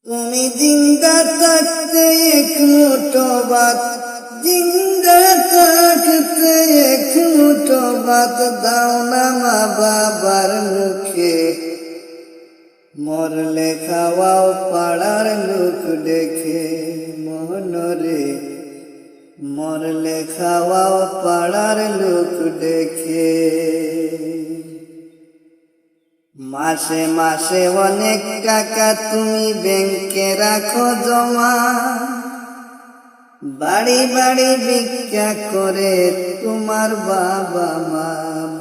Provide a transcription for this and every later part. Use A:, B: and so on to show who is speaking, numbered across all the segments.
A: তুমি জিন্দা থাকতে এক মুঠো ভাত, জিন্দা থাকতে এক মুঠো ভাত দাও না মা বাবার মুখে। মরলে খাওয়াও পাড়ার লোক দেখে মনরে, মরলে খাওয়াও পাড়ার লোক দেখে। মাসে মাসে অনেক টাকা তুমি ব্যাংকে রাখো জমা, বাড়ি বাড়ি ভিক্ষা করে তোমার বাবা মা,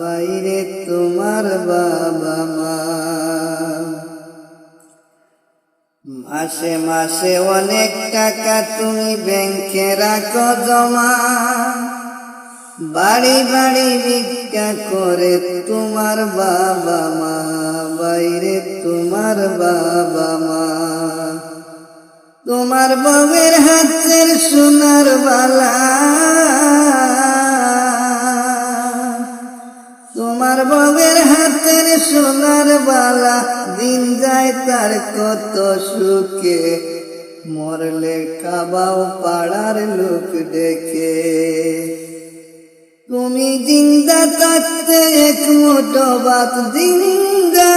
A: বাইরে তোমার বাবা মা। মাসে মাসে অনেক টাকা তুমি ব্যাংকে রাখো জমা, বাড়ি বাড়ি ভিক্ষা করে তোমার বাবা মা, বাইরে তোমার বাবা মা। তোমার বউয়ের হাতের সোনার বালা, তোমার বউয়ের হাতের সোনার বালা দিন যায় তার কত সুখে। মরলে খাবাও পাড়ার লোক দেখে। তুমি জিন্দা থাকতে এক মুঠো ভাত, জিন্দা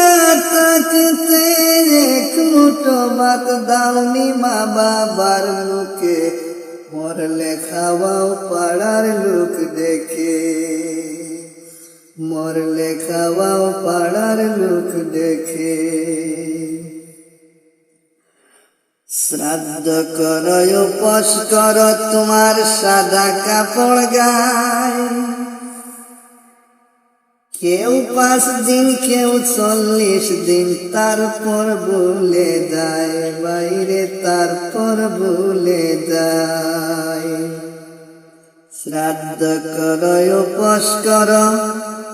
A: থাকতে এক মুঠো ভাত দাওনি মা বাবার মুখে। মরলে খাওয়াও পাড়ার লোক দেখে, মরলে খাওয়াও পাড়ার লোক দেখে। শ্রাদ্ধ করো উপোস করো তোমার সাদা কাপড় গায়, কেউ 5 দিন কেউ 40 দিন তারপর ভুলে যায়, বাইরে তারপর ভুলে যায়। শ্রাদ্ধ করো উপোস করো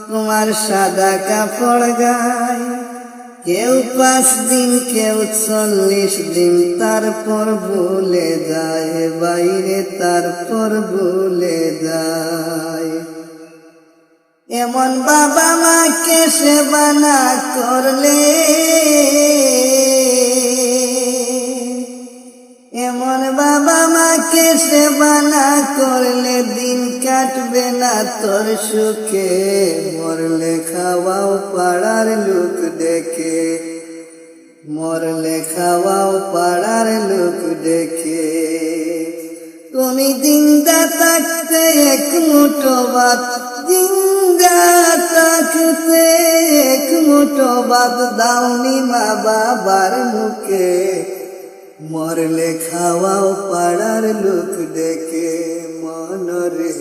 A: তোমার সাদা কাপড় গায়, কেউ 5 দিন কেউ 40 দিন তারপর ভুলে যায়, বাইরে তারপর ভুলে যায়। এমন বাবা মাকে সেবা না করলে, এমন বাবা মাকে সেবা না করলে দিন কাটবে না তোর সুখে। মরলে খাওয়াও পাড়ার লোক দেখে, মরলে খাওয়াও পাড়ার লোক দেখে। তুমি জিন্দা থাকতে এক মুঠো ভাত, জিন্দা থাকতে এক মুঠো ভাত দাওনি মা বাবার মুখে। মরলে খাওয়াও পাড়ার লোক দেখে মনরে,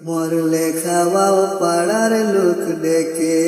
A: মরলে খাওয়াও পাড়ার লোক দেখে।